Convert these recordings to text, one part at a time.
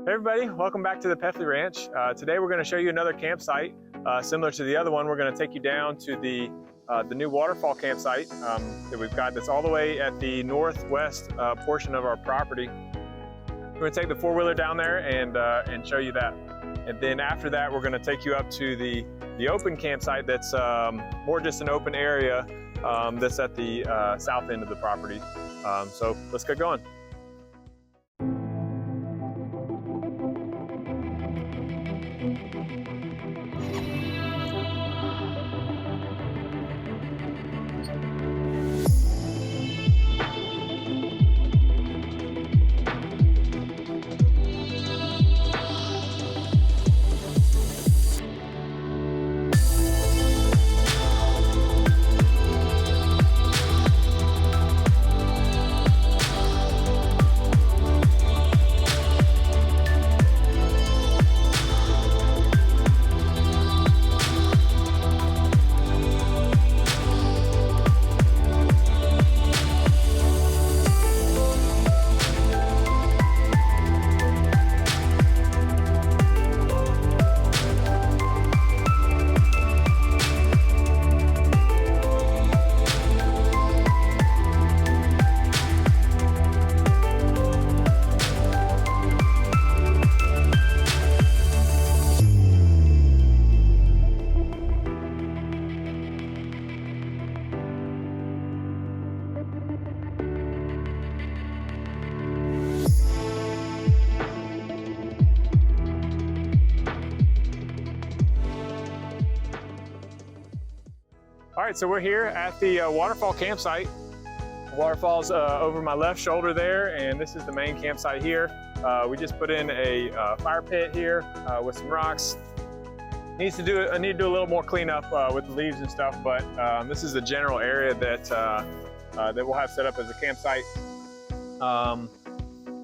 Hey everybody, welcome back to the Peffly Ranch. Today we're going to show you another campsite similar to the other one. We're going to take you down to the new waterfall campsite that we've got that's all the way at the northwest portion of our property. We're going to take the four-wheeler down there and show you that. And then after that we're going to take you up to the open campsite that's more just an open area that's at the south end of the property. So let's get going. All right, so we're here at the waterfall campsite. The waterfall's over my left shoulder there, and this is the main campsite here. We just put in a fire pit here with some rocks. I need to do a little more cleanup with the leaves and stuff, but this is the general area that that we'll have set up as a campsite.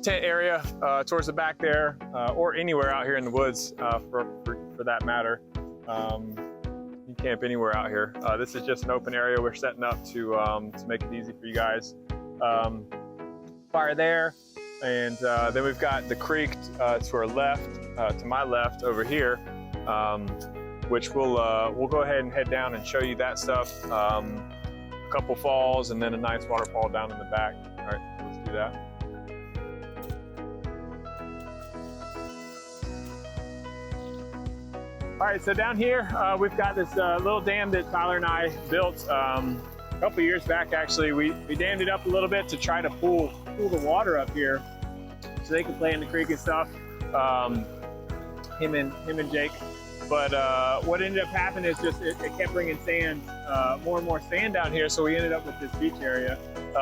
Tent area towards the back there, or anywhere out here in the woods for that matter. You can camp anywhere out here. This is just an open area we're setting up to make it easy for you guys. Fire there, and then we've got the creek to our left, to my left over here, which we'll go ahead and head down and show you that stuff. A couple falls and then a nice waterfall down in the back. All right, let's do that. All right, so down here we've got this little dam that Tyler and I built a couple years back. Actually, we dammed it up a little bit to try to pull the water up here so they could play in the creek and stuff. Him and Jake. But what ended up happening is just it kept bringing sand, more and more sand down here. So we ended up with this beach area,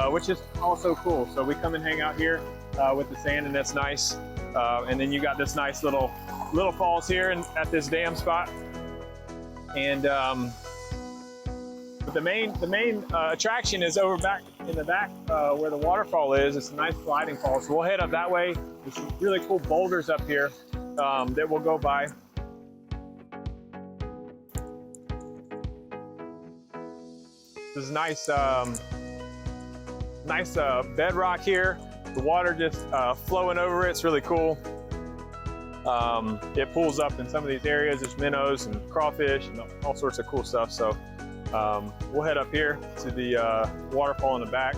which is also cool. So we come and hang out here with the sand, and that's nice. And then you got this nice little falls here at this dam spot. And but the main attraction is over back in the back where the waterfall is. It's a nice sliding fall. So we'll head up that way. There's some really cool boulders up here that we'll go by. This is nice, nice bedrock here. The water just flowing over it. It's really cool. It pulls up in some of these areas. There's minnows and crawfish and all sorts of cool stuff. So we'll head up here to the waterfall in the back.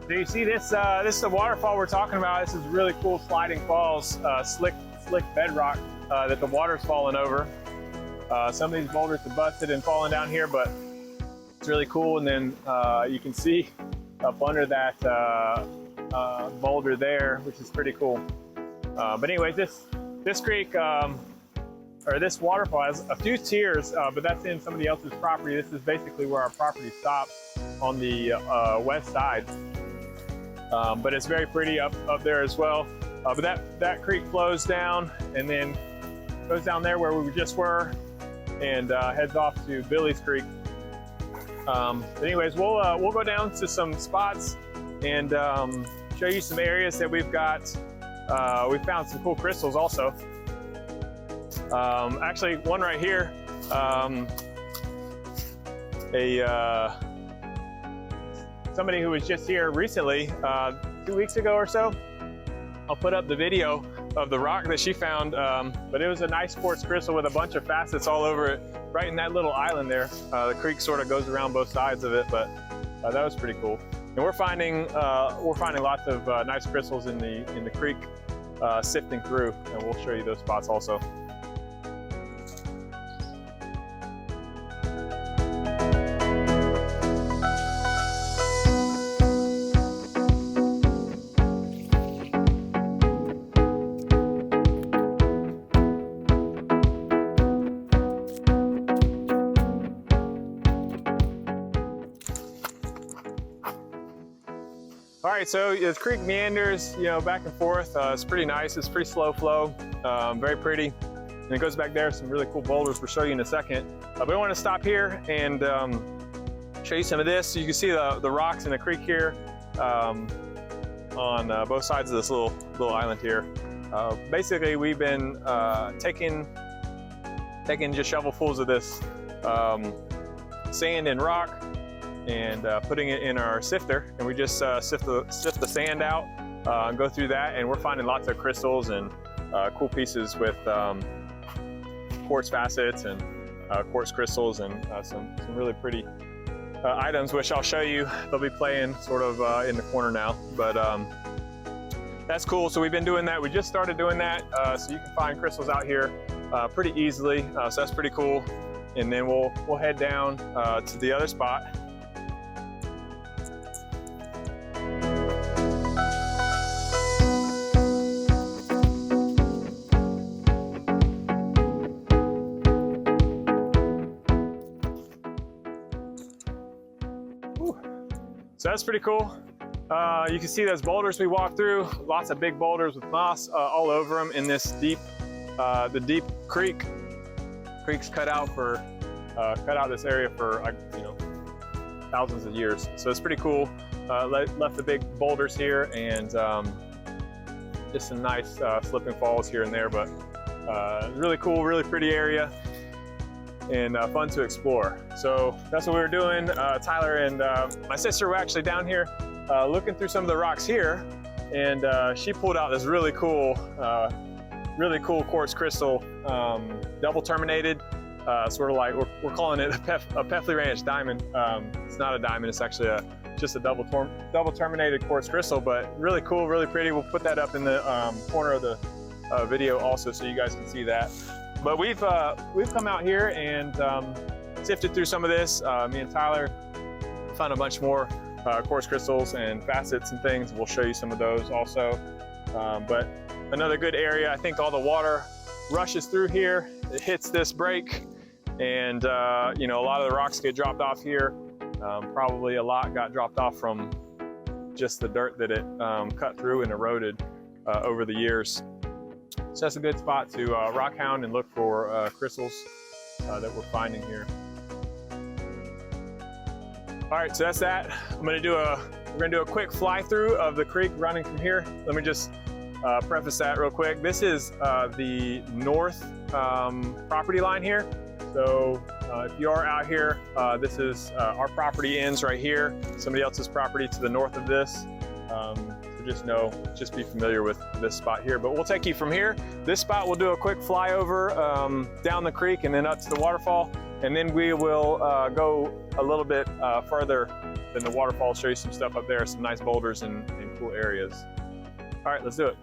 So you see this is the waterfall we're talking about. This is really cool sliding falls, slick bedrock that the water's falling over. Some of these boulders are busted and falling down here, but it's really cool. And then you can see up under that boulder there, which is pretty cool. But anyways, this creek or this waterfall has a few tiers, but that's in somebody else's property. This is basically where our property stops on the west side. but it's very pretty up there as well. But that creek flows down and then goes down there where we just were and heads off to Billy's Creek. But anyways, we'll go down to some spots and show you some areas that we've got. We found some cool crystals also. Actually, one right here. Somebody who was just here recently, 2 weeks ago or so. I'll put up the video of the rock that she found, but it was a nice quartz crystal with a bunch of facets all over it, right in that little island there. The creek sort of goes around both sides of it, but that was pretty cool. And we're finding lots of nice crystals in the creek, sifting through, and we'll show you those spots also. All right, so the creek meanders, back and forth. It's pretty nice. It's pretty slow flow, very pretty. And it goes back there, some really cool boulders we'll show you in a second. But I want to stop here and show you some of this. So you can see the rocks in the creek here on both sides of this little island here. Basically, we've been taking just shovelfuls of this sand and rock and putting it in our sifter, and we just sift the sand out and go through that, and we're finding lots of crystals and cool pieces with quartz facets and quartz crystals and some really pretty items, which I'll show you. They'll be playing sort of in the corner now, but that's cool. So we've been doing that. We just started doing that, so you can find crystals out here pretty easily. So that's pretty cool. And then we'll head down to the other spot. So that's pretty cool. You can see those boulders we walked through, lots of big boulders with moss all over them in this the deep creek. Creek's cut out this area for thousands of years. So it's pretty cool. Left the big boulders here and just some nice slip and falls here and there, but really cool, really pretty area. And fun to explore. So that's what we were doing. Tyler and my sister were actually down here looking through some of the rocks here, and she pulled out this really cool quartz crystal, double terminated, sort of like we're calling it a Peffly Ranch diamond. It's not a diamond, it's actually just a double terminated quartz crystal, but really cool, really pretty. We'll put that up in the corner of the video also, so you guys can see that. But we've come out here and sifted through some of this. Me and Tyler found a bunch more quartz crystals and facets and things. We'll show you some of those also. But another good area. I think all the water rushes through here. It hits this break, and a lot of the rocks get dropped off here. Probably a lot got dropped off from just the dirt that it cut through and eroded over the years. So that's a good spot to rock hound and look for crystals that we're finding here. All right, so that's that. We're gonna do a quick fly through of the creek running from here. Let me just preface that real quick. This is the north property line here. So if you are out here, this is our property ends right here. Somebody else's property to the north of this. So just be familiar with this spot here. But we'll take you from here. This spot, we'll do a quick flyover down the creek and then up to the waterfall. And then we will go a little bit further than the waterfall, show you some stuff up there, some nice boulders and cool areas. All right, let's do it.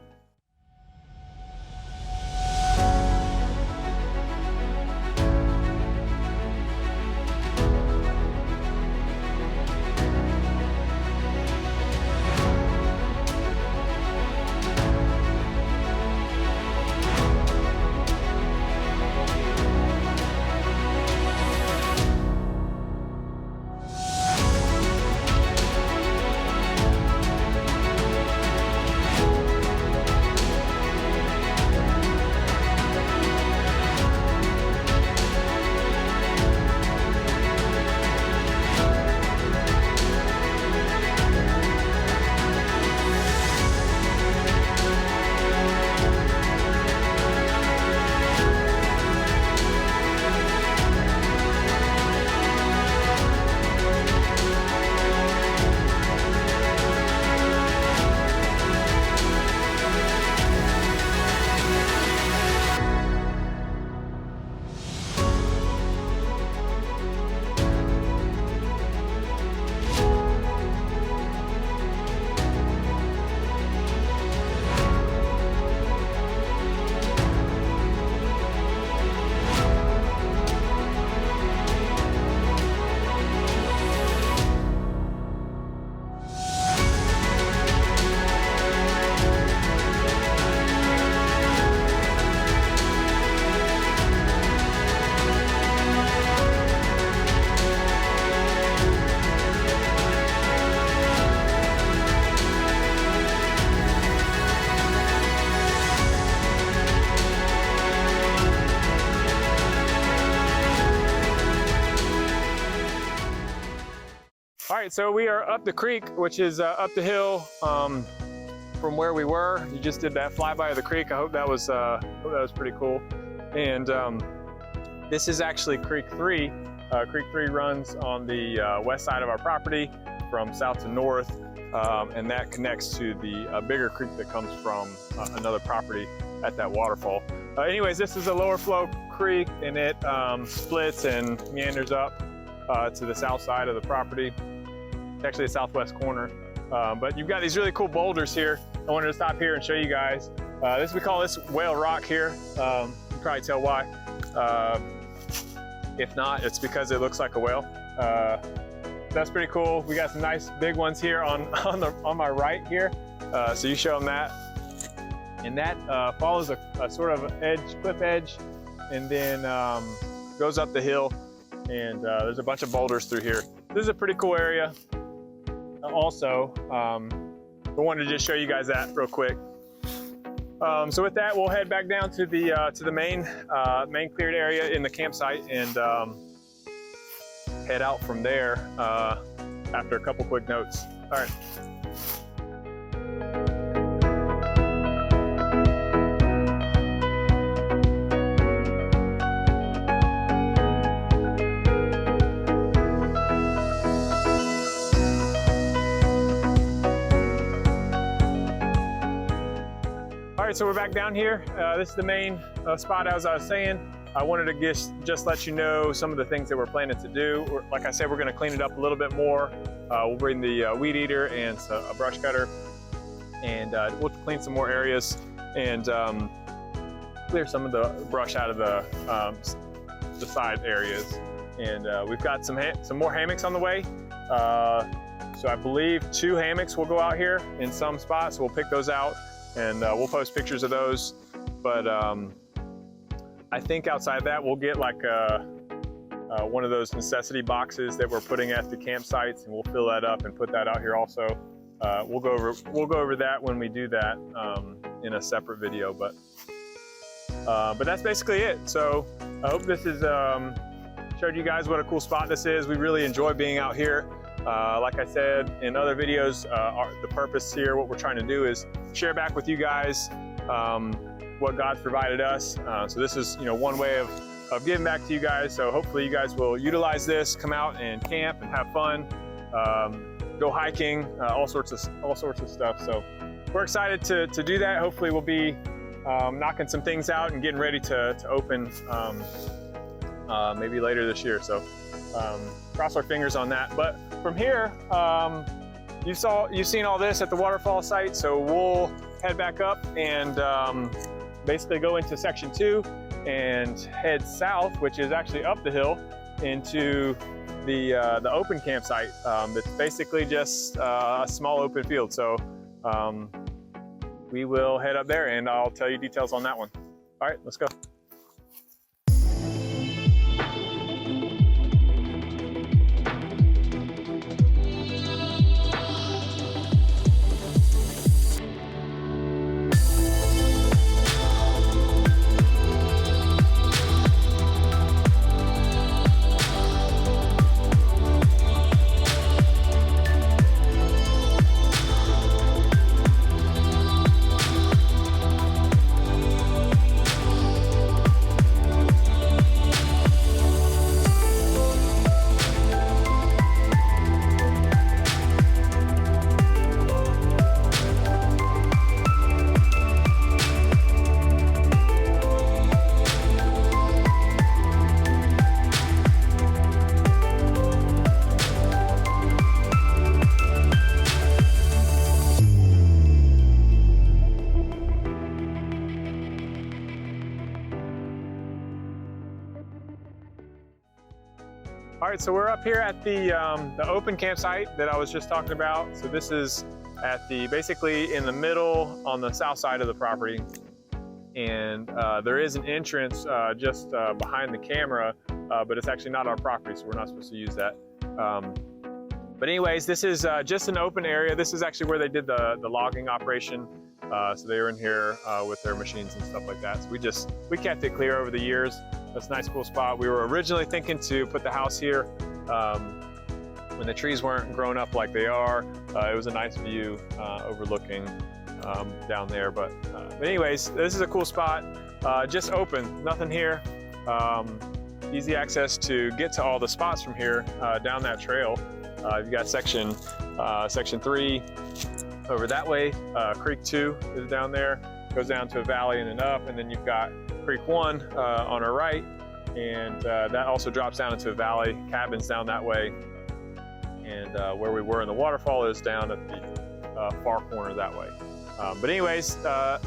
All right, so we are up the creek, which is up the hill from where we were. You just did that flyby of the creek. I hope that was pretty cool. And this is actually Creek 3. Creek 3 runs on the west side of our property from south to north, and that connects to the bigger creek that comes from another property at that waterfall. Anyways, this is a lower flow creek, and it splits and meanders up to the south side of the property. It's actually the southwest corner. But you've got these really cool boulders here. I wanted to stop here and show you guys. We call this whale rock here. You can probably tell why. If not, it's because it looks like a whale. That's pretty cool. We got some nice big ones here on my right here. So you show them that. And that follows a sort of cliff edge, and then goes up the hill. And there's a bunch of boulders through here. This is a pretty cool area. Also, I wanted to just show you guys that real quick. So with that, we'll head back down to the main cleared area in the campsite, and head out from there after a couple quick notes. All right. All right, so we're back down here. This is the main spot, as I was saying. I wanted to just let you know some of the things that we're planning to do. Like I said, we're gonna clean it up a little bit more. We'll bring the weed eater and a brush cutter, and we'll clean some more areas and clear some of the brush out of the side areas. And we've got some more hammocks on the way. So I believe 2 hammocks will go out here in some spots. We'll pick those out, and we'll post pictures of those. But I think outside that, we'll get like one of those necessity boxes that we're putting at the campsites, and we'll fill that up and put that out here also. We'll go over that when we do that in a separate video. But that's basically it. So I hope this is showed you guys what a cool spot this is. We really enjoy being out here. Like I said in other videos, the purpose here, what we're trying to do is share back with you guys what God's provided us. So this is, one way of giving back to you guys. So hopefully you guys will utilize this, come out and camp and have fun, go hiking, all sorts of stuff. So we're excited to do that. Hopefully we'll be knocking some things out and getting ready to open maybe later this year. So cross our fingers on that. But from here, you've seen all this at the waterfall site, so we'll head back up and basically go into section 2 and head south, which is actually up the hill into the open campsite. It's basically just a small open field. So we will head up there, and I'll tell you details on that one. All right, let's go. All right, so we're up here at the open campsite that I was just talking about. So this is at basically in the middle on the south side of the property. And there is an entrance just behind the camera, but it's actually not our property, so we're not supposed to use that. But anyways, this is just an open area. This is actually where they did the logging operation. So they were in here with their machines and stuff like that. So we kept it clear over the years. That's a nice, cool spot. We were originally thinking to put the house here, when the trees weren't grown up like they are. It was a nice view overlooking down there. But anyways, this is a cool spot. Just open, nothing here. Easy access to get to all the spots from here down that trail. You've got section 3 over that way. Creek 2 is down there, goes down to a valley and then up, and then you've got Creek 1 on our right, and that also drops down into a valley. Cabins down that way, and where we were in the waterfall is down at the far corner that way. But anyways,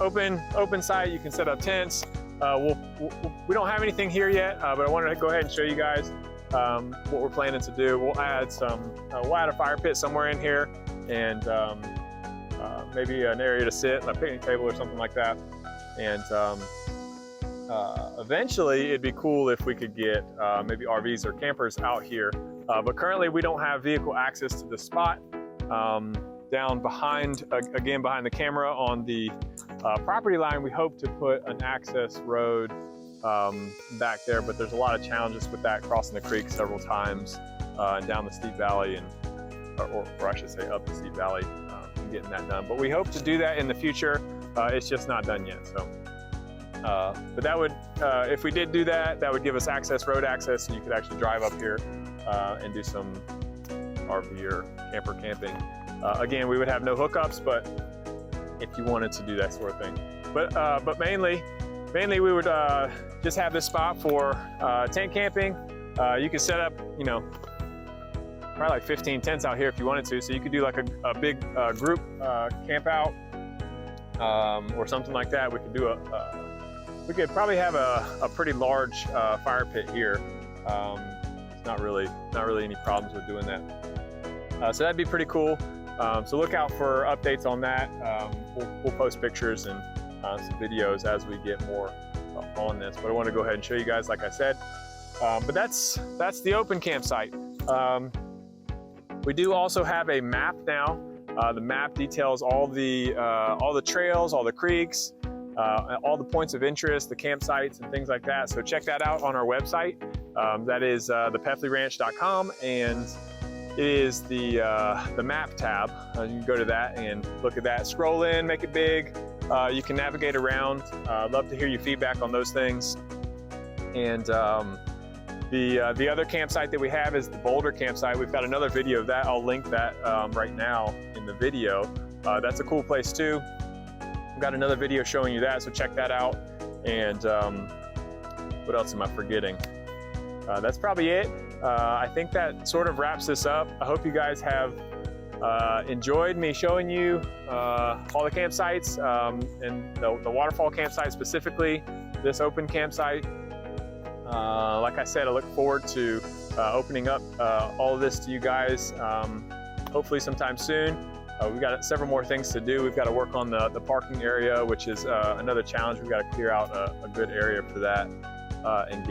open site. You can set up tents. We don't have anything here yet, but I wanted to go ahead and show you guys what we're planning to do. We'll add a fire pit somewhere in here, and maybe an area to sit, a picnic table or something like that. And eventually it'd be cool if we could get maybe RVs or campers out here. But currently we don't have vehicle access to the spot. Down behind, again, behind the camera on the property line, we hope to put an access road back there, but there's a lot of challenges with that, crossing the creek several times down the steep valley, and or I should say up the steep valley, and getting that done. But we hope to do that in the future. It's just not done yet. So, but that would, if we did do that, that would give us road access, and you could actually drive up here and do some RV or camper camping. Again, we would have no hookups, but if you wanted to do that sort of thing. But mainly we would just have this spot for tent camping. You could set up, you know, probably like 15 tents out here if you wanted to. So you could do like a big group camp out or something like that. We could do we could probably have a pretty large fire pit here. It's not really any problems with doing that. So that'd be pretty cool. So look out for updates on that. We'll post pictures and some videos as we get more on this. But I want to go ahead and show you guys, like I said. But that's the open campsite. We do also have a map now. The map details all the trails, all the creeks, all the points of interest, the campsites and things like that. So check that out on our website. That is thepefflyranch.com, and it is the map tab. You can go to that and look at that. Scroll in, make it big. You can navigate around. I'd love to hear your feedback on those things. And the other campsite that we have is the Boulder campsite. We've got another video of that. I'll link that right now in the video. That's a cool place too. I've got another video showing you that, so check that out. And what else am I forgetting? That's probably it. I think that sort of wraps this up. I hope you guys have enjoyed me showing you all the campsites and the waterfall campsite specifically, this open campsite. Like I said, I look forward to opening up all of this to you guys, hopefully sometime soon. We've got several more things to do. We've got to work on the parking area, which is another challenge. We've got to clear out a good area for that and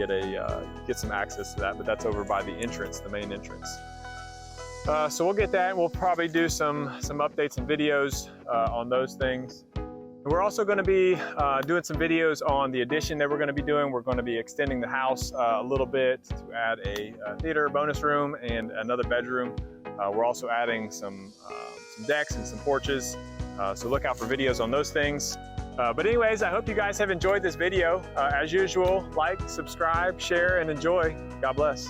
get some access to that, but that's over by the entrance, the main entrance. So we'll get that, and we'll probably do some updates and videos on those things. We're also going to be doing some videos on the addition that we're going to be doing. We're going to be extending the house a little bit to add a theater, bonus room, and another bedroom. We're also adding some decks and some porches. So look out for videos on those things. But anyways, I hope you guys have enjoyed this video. As usual, like, subscribe, share, and enjoy. God bless.